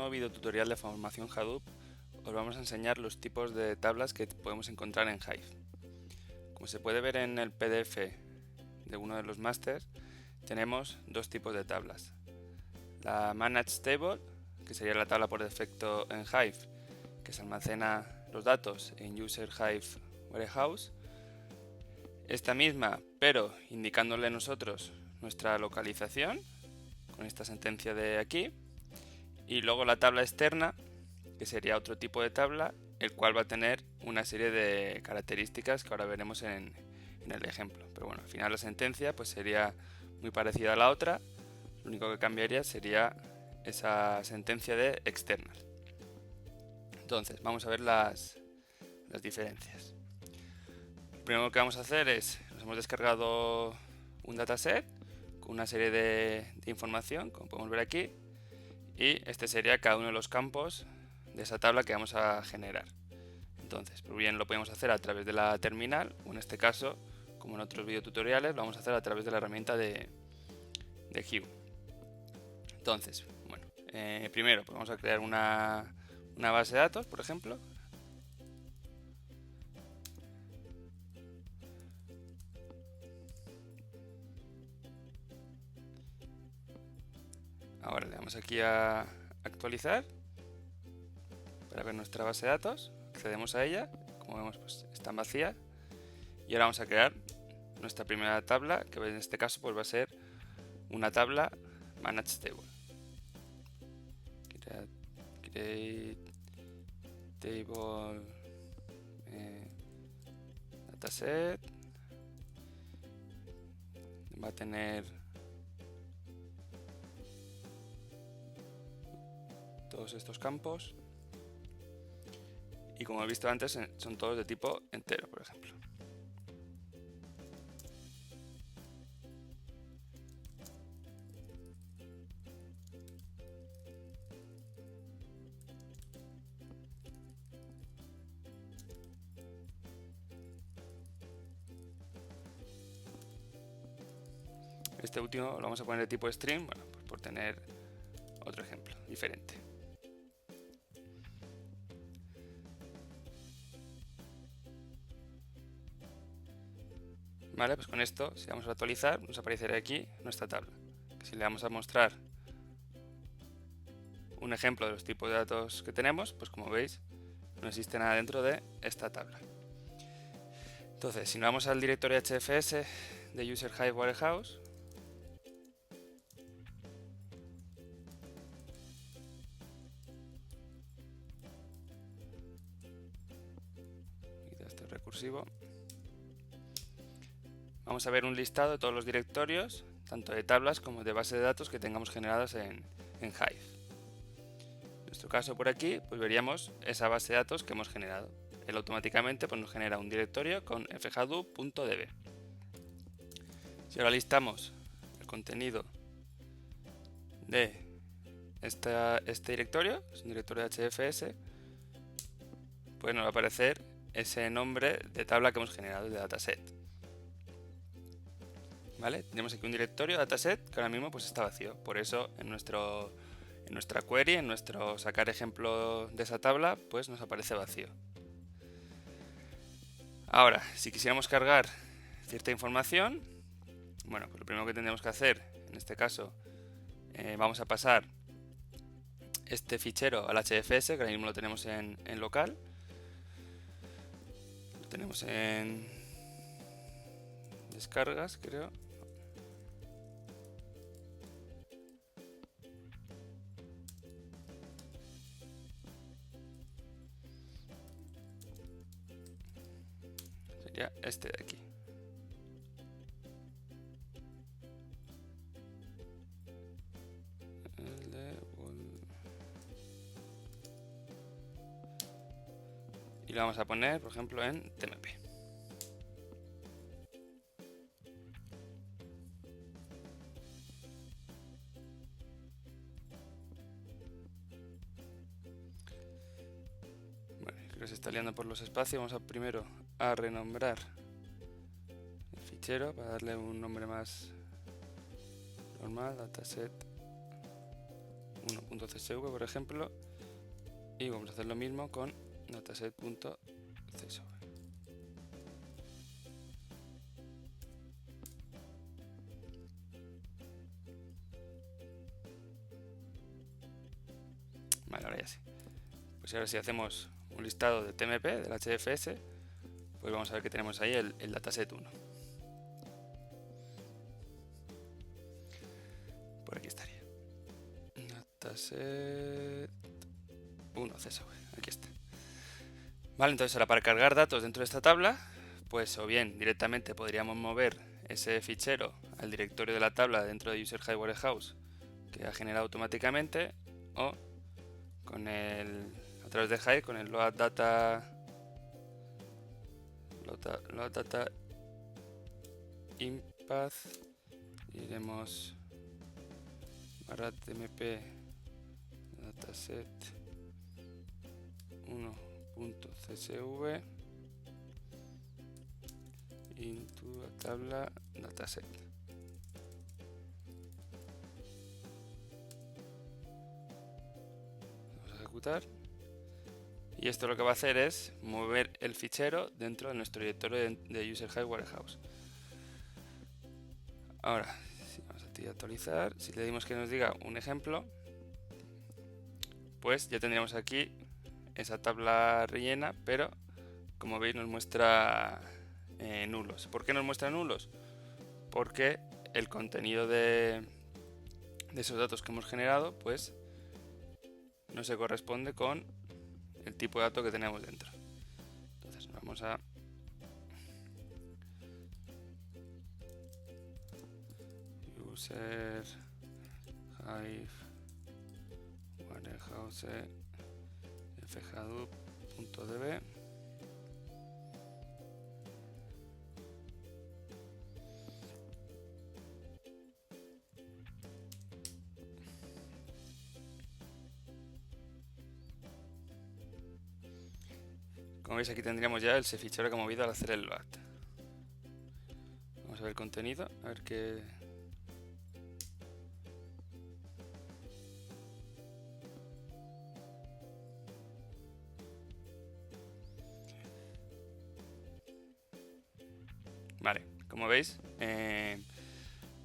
nuevo video tutorial de formación Hadoop os vamos a enseñar los tipos de tablas que podemos encontrar en Hive. Como se puede ver en el PDF de uno de los másters, tenemos dos tipos de tablas. La Managed Table, que sería la tabla por defecto en Hive, que se almacena los datos en User Hive Warehouse. Esta misma, pero indicándole nosotros nuestra localización, con esta sentencia de aquí. Y luego la tabla externa, que sería otro tipo de tabla, el cual va a tener una serie de características que ahora veremos en el ejemplo. Pero bueno, al final la sentencia pues sería muy parecida a la otra, lo único que cambiaría sería esa sentencia de externas. Entonces, vamos a ver las diferencias. Lo primero que vamos a hacer es, nos hemos descargado un dataset con una serie de información, como podemos ver aquí, y este sería cada uno de los campos de esa tabla que vamos a generar. Entonces, pues bien lo podemos hacer a través de la terminal, o en este caso, como en otros videotutoriales, lo vamos a hacer a través de la herramienta de Hive. Entonces, bueno, primero pues vamos a crear una base de datos, por ejemplo. Ahora le damos aquí a actualizar para ver nuestra base de datos, accedemos a ella, como vemos pues está vacía, y ahora vamos a crear nuestra primera tabla, que en este caso pues va a ser una tabla Managed Table. Create table dataset, va a tener todos estos campos y como he visto antes son todos de tipo entero, por ejemplo. Este último lo vamos a poner de tipo string, bueno, pues por tener otro ejemplo diferente. Vale, pues con esto, si vamos a actualizar, nos aparecerá aquí nuestra tabla. Si le vamos a mostrar un ejemplo de los tipos de datos que tenemos, pues como veis, no existe nada dentro de esta tabla. Entonces, si nos vamos al directorio HFS de User Hive Warehouse, este recursivo, vamos a ver un listado de todos los directorios, tanto de tablas como de bases de datos que tengamos generadas en Hive. En nuestro caso por aquí, pues veríamos esa base de datos que hemos generado. Él automáticamente pues, nos genera un directorio con fhadoop.db. Si ahora listamos el contenido de este directorio, es un directorio HFS, pues nos va a aparecer ese nombre de tabla que hemos generado de dataset. ¿Vale? Tenemos aquí un directorio dataset que ahora mismo pues está vacío. Por eso en nuestra query, en nuestro sacar ejemplo de esa tabla, pues nos aparece vacío. Ahora, si quisiéramos cargar cierta información, bueno, pues lo primero que tendremos que hacer, en este caso, vamos a pasar este fichero al HDFS, que ahora mismo lo tenemos en local. Lo tenemos en descargas, creo. Sería este de aquí. Y lo vamos a poner, por ejemplo, en TMP. Bueno, creo que se está liando por los espacios. Vamos a primero a renombrar el fichero para darle un nombre más normal, dataset 1.csv, por ejemplo, y vamos a hacer lo mismo con dataset.csv. Vale, ahora ya sí. Pues ahora si hacemos un listado de TMP, del HDFS, pues vamos a ver que tenemos ahí el dataset 1. Por aquí estaría. Dataset 1 CSV, aquí está. Vale, entonces ahora para cargar datos dentro de esta tabla, pues o bien directamente podríamos mover ese fichero al directorio de la tabla dentro de User Hide Warehouse que ha generado automáticamente, o con a través de Hide con el load data inpath, iremos /tmp dataset 1.csv into la tabla dataset. Vamos a ejecutar. Y esto lo que va a hacer es mover el fichero dentro de nuestro directorio de User Hide Warehouse. Ahora, si vamos a actualizar, si le dimos que nos diga un ejemplo, pues ya tendríamos aquí esa tabla rellena, pero como veis nos muestra nulos. ¿Por qué nos muestra nulos? Porque el contenido de esos datos que hemos generado pues no se corresponde con el tipo de dato que tenemos dentro. Entonces vamos a user hive warehouse fhadoop.db. Como veis aquí tendríamos ya ese fichero que ha movido al hacer el load. Vamos a ver el contenido, a ver qué... Vale, como veis,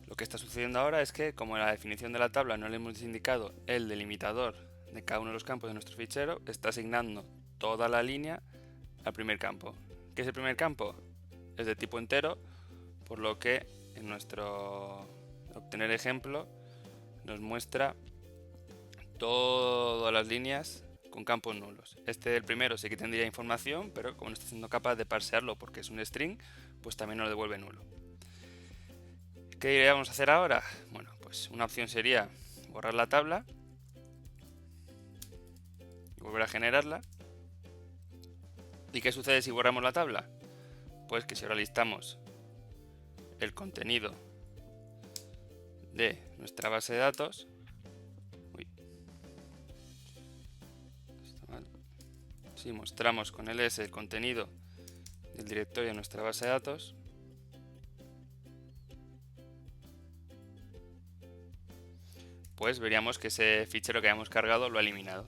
lo que está sucediendo ahora es que como en la definición de la tabla no le hemos indicado el delimitador de cada uno de los campos de nuestro fichero, está asignando toda la línea al primer campo. ¿Qué es el primer campo? Es de tipo entero, por lo que en nuestro obtener ejemplo nos muestra todas las líneas con campos nulos. El primero sí que tendría información, pero como no está siendo capaz de parsearlo porque es un string, pues también nos lo devuelve nulo. ¿Qué iríamos a hacer ahora? Bueno, pues una opción sería borrar la tabla y volver a generarla. ¿Y qué sucede si borramos la tabla? Pues que si ahora listamos el contenido de nuestra base de datos, si mostramos con ls el contenido del directorio de nuestra base de datos, pues veríamos que ese fichero que habíamos cargado lo ha eliminado.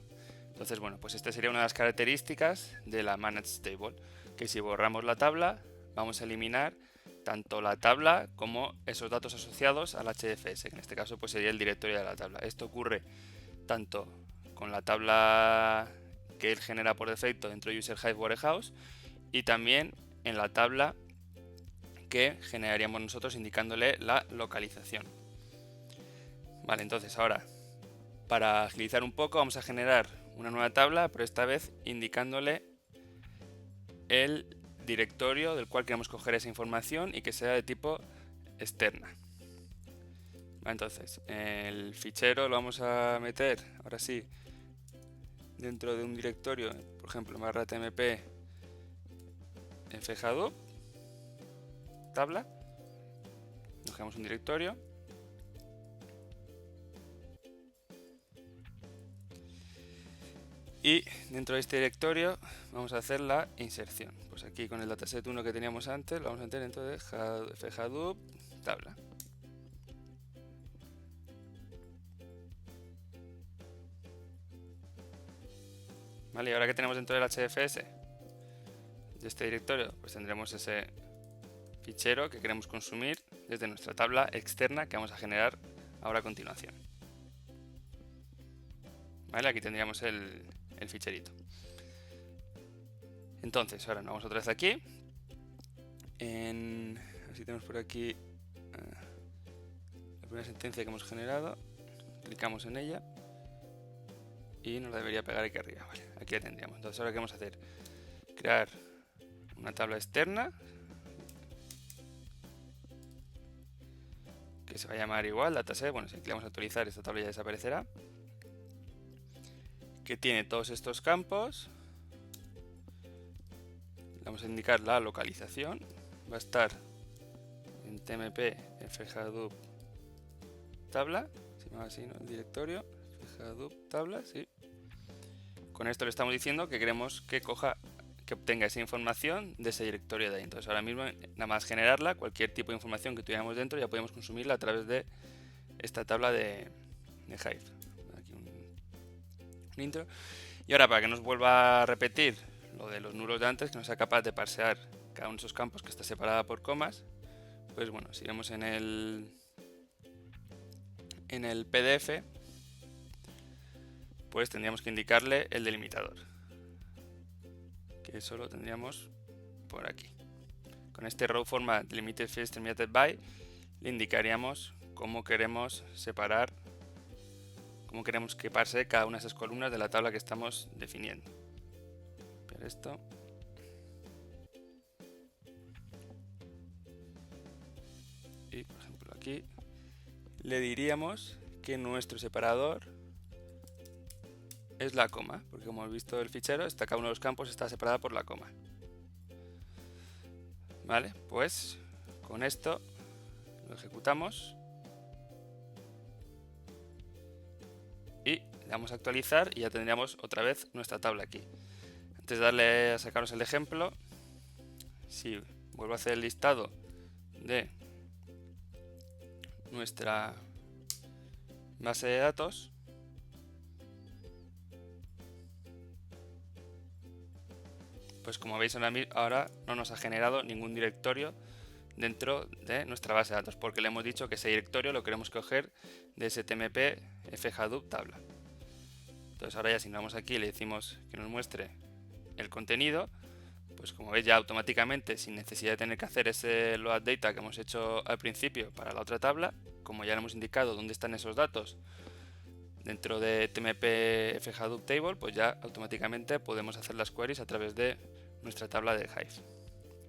Entonces, bueno, pues esta sería una de las características de la Managed Table, que si borramos la tabla, vamos a eliminar tanto la tabla como esos datos asociados al HDFS, que en este caso pues sería el directorio de la tabla. Esto ocurre tanto con la tabla que él genera por defecto dentro de User Hive Warehouse y también en la tabla que generaríamos nosotros indicándole la localización. Vale, entonces ahora para agilizar un poco vamos a generar una nueva tabla, pero esta vez indicándole el directorio del cual queremos coger esa información y que sea de tipo externa. Vale, entonces el fichero lo vamos a meter ahora sí dentro de un directorio, por ejemplo /tmp fhadoop tabla, nos creamos un directorio y dentro de este directorio vamos a hacer la inserción. Pues aquí con el dataset 1 que teníamos antes lo vamos a meter dentro de fhadoop tabla. ¿Vale? Y ahora que tenemos dentro del HDFS de este directorio, pues tendremos ese fichero que queremos consumir desde nuestra tabla externa que vamos a generar ahora a continuación. ¿Vale? Aquí tendríamos el ficherito. Entonces, ahora nos vamos otra vez aquí. A ver si tenemos por aquí la primera sentencia que hemos generado. Clicamos en ella y nos la debería pegar aquí arriba. Vale, aquí la tendríamos. Entonces, ahora ¿qué vamos a hacer? Crear una tabla externa que se va a llamar igual dataset. Bueno, si clicamos actualizar, esta tabla ya desaparecerá. Que tiene todos estos campos. Le vamos a indicar la localización. Va a estar en tmp fhadoop tabla. Se llama así, ¿no? El directorio fhadoop tabla, sí. Con esto le estamos diciendo que queremos que obtenga esa información de ese directorio de ahí. Entonces ahora mismo, nada más generarla, cualquier tipo de información que tuviéramos dentro ya podemos consumirla a través de esta tabla de Hive. Aquí un intro. Y ahora, para que nos vuelva a repetir lo de los nulos de antes, que no sea capaz de parsear cada uno de esos campos que está separada por comas, pues bueno, si vemos en el PDF, pues tendríamos que indicarle el delimitador, que eso lo tendríamos por aquí. Con este row format delimited fields terminated by le indicaríamos cómo queremos separar, cómo queremos que parse cada una de esas columnas de la tabla que estamos definiendo. Pero esto, y por ejemplo aquí le diríamos que nuestro separador es la coma, porque como hemos visto el fichero, cada uno de los campos está separado por la coma. Vale, pues con esto lo ejecutamos y le damos a actualizar y ya tendríamos otra vez nuestra tabla aquí. Antes de darle a sacaros el ejemplo, si vuelvo a hacer el listado de nuestra base de datos, pues como veis ahora no nos ha generado ningún directorio dentro de nuestra base de datos, porque le hemos dicho que ese directorio lo queremos coger de ese tmp fhadoop tabla. Entonces ahora ya si nos vamos aquí y le decimos que nos muestre el contenido, pues como veis ya automáticamente, sin necesidad de tener que hacer ese load data que hemos hecho al principio para la otra tabla, como ya le hemos indicado dónde están esos datos dentro de tmp fhadoop table, pues ya automáticamente podemos hacer las queries a través de nuestra tabla de Hive.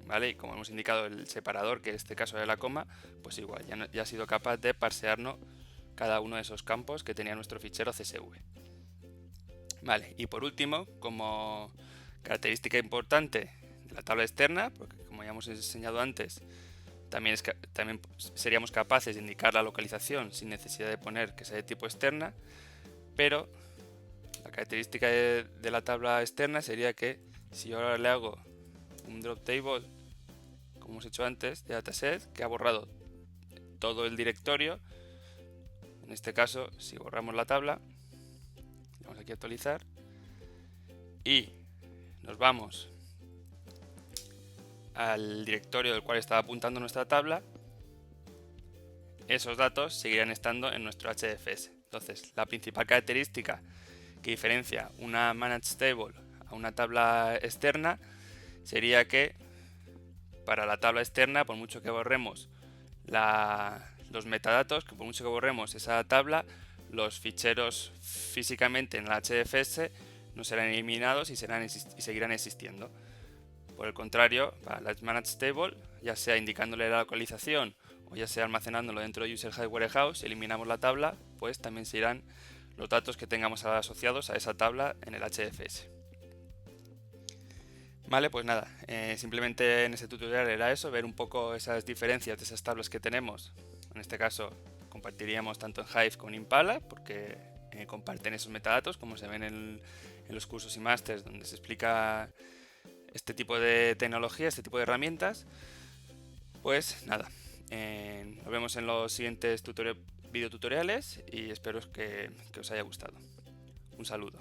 ¿Vale? Y como hemos indicado el separador, que en este caso era la coma, pues igual ya ha sido capaz de parsearnos cada uno de esos campos que tenía nuestro fichero CSV. Vale, y por último, como característica importante de la tabla externa, porque como ya hemos enseñado antes, también seríamos capaces de indicar la localización sin necesidad de poner que sea de tipo externa, pero la característica de la tabla externa sería que si yo ahora le hago un drop table, como hemos hecho antes, de dataset, que ha borrado todo el directorio, en este caso, si borramos la tabla, vamos aquí a actualizar, y nos vamos al directorio del cual estaba apuntando nuestra tabla, esos datos seguirán estando en nuestro HDFS. Entonces, la principal característica que diferencia una managed table a una tabla externa sería que para la tabla externa, por mucho que borremos los metadatos, que por mucho que borremos esa tabla, los ficheros físicamente en el HDFS no serán eliminados y seguirán existiendo. Por el contrario, para la managed table, ya sea indicándole la localización o ya sea almacenándolo dentro de User Hive Warehouse, si eliminamos la tabla, pues también se irán los datos que tengamos asociados a esa tabla en el HDFS. Vale, pues nada, simplemente en este tutorial era eso, ver un poco esas diferencias de esas tablas que tenemos. En este caso compartiríamos tanto en Hive como en Impala, porque comparten esos metadatos, como se ven en los cursos y másters donde se explica este tipo de tecnología, este tipo de herramientas. Pues nada, nos vemos en los siguientes videotutoriales y espero que os haya gustado. Un saludo.